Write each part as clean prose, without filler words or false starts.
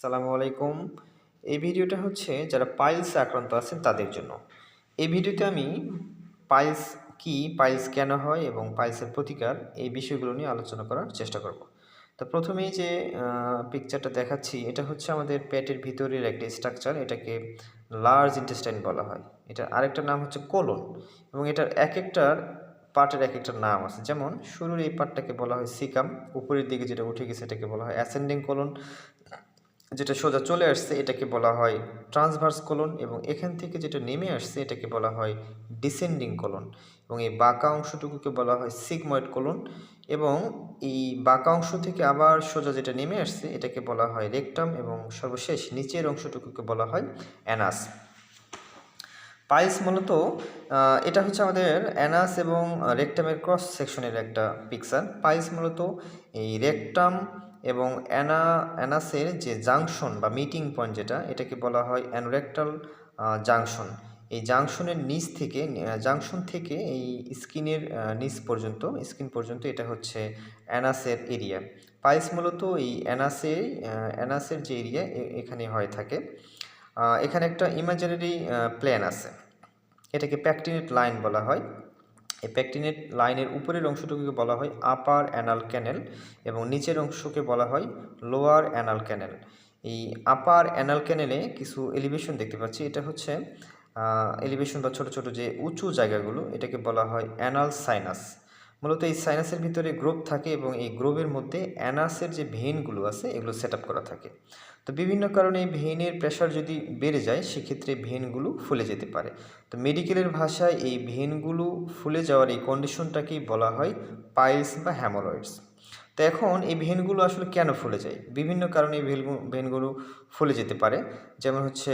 আসসালামু আলাইকুম। এই ভিডিওটা হচ্ছে যারা পাইলসে আক্রান্ত আছেন তাদের জন্য। এই ভিডিওতে আমি পাইলস কি, পাইলস কেন হয় এবং পাইলসের প্রতিকার এই বিষয়গুলো নিয়ে আলোচনা করার চেষ্টা করব। তো প্রথমেই যে পিকচারটা দেখাচ্ছি এটা হচ্ছে আমাদের পেটের ভিতরের একটা স্ট্রাকচার, এটাকে লার্জ ইন্টেস্টাইন বলা হয়। এটার আরেকটা নাম হচ্ছে কোলন এবং এটার একেকটার পার্টের একেকটা নাম আছে। যেমন শুরুর এই পার্টটাকে বলা হয় সিকাম, উপরের দিকে যেটা উঠে গেছে এটাকে বলা হয় অ্যাসেন্ডিং কোলন, যেটা সোজা চলে আসছে এটাকে বলা হয় ট্রান্সভার্স কোলন এবং এখান থেকে যেটা নেমে আসছে এটাকে বলা হয় ডিসেন্ডিং কোলন এবং এই বাঁকা অংশটুকুকে বলা হয় সিগময়েড কোলন এবং এই বাঁকা অংশ থেকে আবার সোজা যেটা নেমে আসছে এটাকে বলা হয় রেকটাম এবং সর্বশেষ নিচের অংশটুকুকে বলা হয় অ্যানাস। পাইলস মূলত এটা হচ্ছে আমাদের অ্যানাস এবং রেকটামের ক্রস সেকশনের একটা পিকচার। পাইলস মূলত এই রেকটাম এবং অ্যানাসের যে জাংশন বা মিটিং পয়েন্ট যেটা এটাকে বলা হয় অ্যানোরেক্টাল জাংশন। এই জাংশনের নিচ থেকে জাংশন থেকে এই স্কিনের নিচ পর্যন্ত স্কিন পর্যন্ত এটা হচ্ছে অ্যানাসের এরিয়া। পাইলস মূলত এই অ্যানাসের যে এরিয়া এখানে হয়ে থাকে। এখানে একটা ইমাজিনারি প্লেন আছে, এটাকে প্যাকটিনেট লাইন বলা হয়। এই প্যাকটিনেট লাইনের উপরের অংশটুকুকে বলা হয় আপার অ্যানাল ক্যানেল এবং নিচের অংশকে বলা হয় লোয়ার অ্যানাল ক্যানেল। এই আপার অ্যানাল ক্যানেলে কিছু এলিভেশন দেখতে পাচ্ছি, এটা হচ্ছে এলিভেশন বা ছোট ছোট যে উঁচু জায়গাগুলো এটাকে বলা হয় অ্যানাল সাইনাস। মূলত এই সাইনাসের ভিতরে গ্রোভ থাকে এবং এই গ্রোভের মধ্যে অ্যানাসের যে ভেইনগুলো আছে এগুলো সেট আপ করা থাকে। তো বিভিন্ন কারণে এই ভেইনের প্রেশার যদি বেড়ে যায় সেক্ষেত্রে ভেইনগুলো ফুলে যেতে পারে। তো মেডিকেলের ভাষায় এই ভেইনগুলো ফুলে যাওয়ার এই কন্ডিশনটাকেই বলা হয় পাইলস বা হ্যামোরয়েডস। তো এখন এই ভেইনগুলো আসলে কেন ফুলে যায়? বিভিন্ন কারণে এই ভেইনগুলো ফুলে যেতে পারে। যেমন হচ্ছে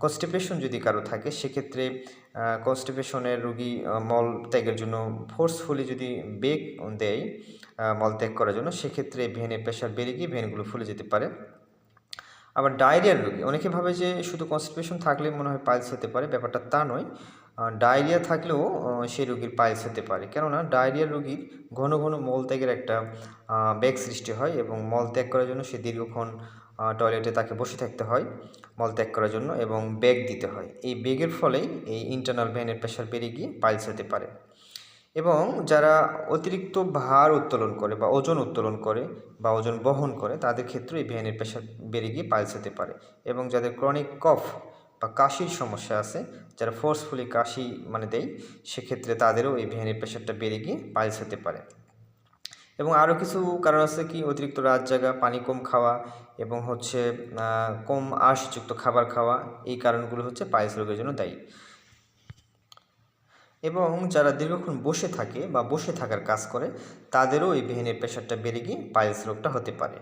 কনস্টিপেশন যদি কারো থাকে সেক্ষেত্রে কনস্টিপেশনের রোগী মল ত্যাগের জন্য ফোর্সফুলি যদি বেগ দেয় মল ত্যাগ করার জন্য সেক্ষেত্রে ভেইনের প্রেশার বেড়ে গিয়ে ভেইনগুলো ফুলে যেতে পারে। আবার ডায়রিয়ার রোগী, অনেকে ভাবে যে শুধু কনস্টিপেশন থাকলে মনে হয় পাইলস হতে পারে, ব্যাপারটা তা নয়। ডায়রিয়া থাকলেও সেই রোগীর পাইলস হতে পারে, কেননা ডায়রিয়ার রোগীর ঘন ঘন মলত্যাগের একটা বেগ সৃষ্টি হয় এবং মল ত্যাগ করার জন্য সে দীর্ঘক্ষণ টয়লেটে তাকে বসে থাকতে হয় মল ত্যাগ করার জন্য এবং বেগ দিতে হয়। এই বেগের ফলেই এই ইন্টারনাল ভেইনের প্রেশার বেড়ে গিয়ে পাইলস হতে পারে। এবং যারা অতিরিক্ত ভার উত্তোলন করে বা ওজন উত্তোলন করে বা ওজন বহন করে তাদের ক্ষেত্রে এই ভেইনের প্রেশার বেড়ে গিয়ে পাইলস হতে পারে। এবং যাদের ক্রনিক কফ বা কাশির সমস্যা আছে, যারা ফোর্সফুলি কাশি দেয় সেক্ষেত্রে তাদেরও এই ভেইনের প্রেশারটা বেড়ে গিয়ে পাইলস হতে পারে। এবং আরও কিছু কারণ আছে, কি অতিরিক্ত রাত জাগা, পানি কম খাওয়া এবং হচ্ছে কম আঁশযুক্ত খাবার খাওয়া, এই কারণগুলো হচ্ছে পাইলস রোগের জন্য দায়ী। এবং যারা দীর্ঘক্ষণ বসে থাকে বা বসে থাকার কাজ করে তাদেরও এই ভেইনের প্রেশারটা বেড়ে গিয়ে পাইলস রোগটা হতে পারে।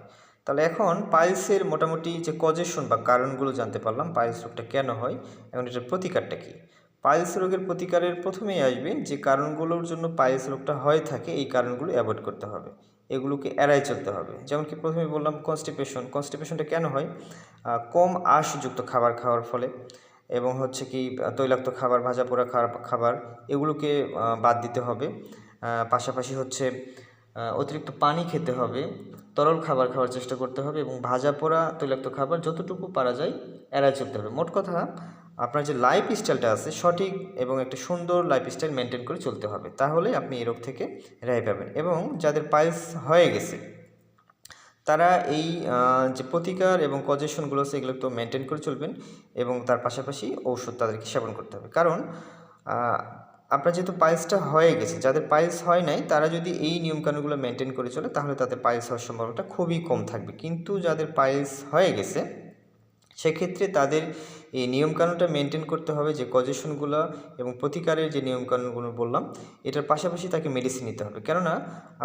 তাহলে এখন পাইলসের মোটামুটি যে কজেশন বা কারণগুলো জানতে পারলাম, পাইলস রোগটা কেন হয়, এখন এটার প্রতিকারটা কী। পাইলস রোগের প্রতিকারের প্রথমেই আসবে যে কারণগুলোর জন্য পাইলস রোগটা হয়ে থাকে এই কারণগুলো অ্যাভয়েড করতে হবে, এগুলোকে এড়াই চলতে হবে। যেমন কি প্রথমে বললাম কনস্টিপেশনটা কেন হয়? কম আঁশযুক্ত খাবার খাওয়ার ফলে এবং হচ্ছে কি তৈলাক্ত খাবার, ভাজা পোড়া খাবার এগুলোকে বাদ দিতে হবে। পাশাপাশি হচ্ছে অতিরিক্ত পানি খেতে হবে, তরল খাবার খাওয়ার চেষ্টা করতে হবে এবং ভাজা পোড়া তৈলাক্ত খাবার যতটুকু পারা যায় এড়ায় চলতে হবে। মোট কথা আপনার যে লাইফ স্টাইলটা আছে সঠিক এবং একটা সুন্দর লাইফ স্টাইল মেনটেন করে চলতে হবে, তাহলে আপনি এই রোগ থেকে রেহাই পাবেন। এবং যাদের পাইলস হয়ে গেছে তারা এই যে প্রতিকার এবং কজেশনগুলো আছে এগুলো তো মেনটেন করে চলবেন এবং তার পাশাপাশি ঔষধ তাদেরকে সেবন করতে হবে। কারণ আপনার যেহেতু পাইলসটা হয়ে গেছে, যাদের পাইলস হয় নাই তারা যদি এই নিয়মকানুনগুলো মেনটেন করে চলে তাহলে তাদের পাইলস হওয়ার সম্ভাবনাটা খুবই কম থাকবে। কিন্তু যাদের পাইলস হয়ে গেছে সেক্ষেত্রে তাদের এই নিয়মকানুনটা মেনটেন করতে হবে, যে কজেশনগুলো এবং প্রতিকারের যে নিয়মকানুনগুলো বললাম এটার পাশাপাশি তাকে মেডিসিন নিতে হবে। কেননা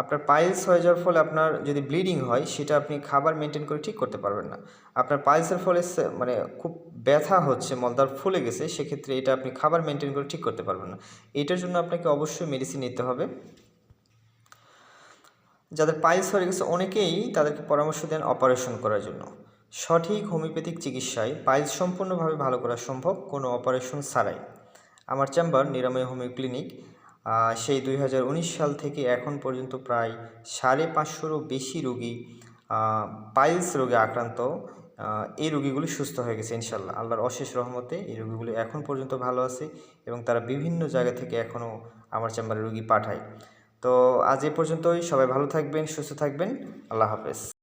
আপনার পাইলস হয়ে যাওয়ার ফলে আপনার যদি ব্লিডিং হয় সেটা আপনি খাবার মেনটেন করে ঠিক করতে পারবেন না। আপনার পাইলসের ফলে খুব ব্যথা হচ্ছে, মলদ্বার ফুলে গেছে, সেক্ষেত্রে এটা আপনি খাবার মেনটেন করে ঠিক করতে পারবেন না। এটার জন্য আপনাকে অবশ্যই মেডিসিন নিতে হবে। যাদের পাইলস হয়ে গেছে অনেকেই তাদেরকে পরামর্শ দেন অপারেশন করার জন্য। সঠিক হোমিওপ্যাথিক চিকিৎসায় পাইলস সম্পূর্ণভাবে ভালো করা সম্ভব কোনো অপারেশন ছাড়াই। আমার চেম্বার নিরাময় হোমিও ক্লিনিক সেই 2019 সাল থেকে এখন পর্যন্ত প্রায় 550-রও বেশি রোগী পাইলস রোগে আক্রান্ত এই রোগীগুলি সুস্থ হয়ে গেছে ইনশাল্লাহ। আল্লাহর অশেষ রহমতে এই রোগীগুলি এখন পর্যন্ত ভালো আছে এবং তারা বিভিন্ন জায়গা থেকে এখনও আমার চেম্বারে রোগী পাঠায়। তো আজ এ পর্যন্তই। সবাই ভালো থাকবেন, সুস্থ থাকবেন। আল্লাহ হাফেজ।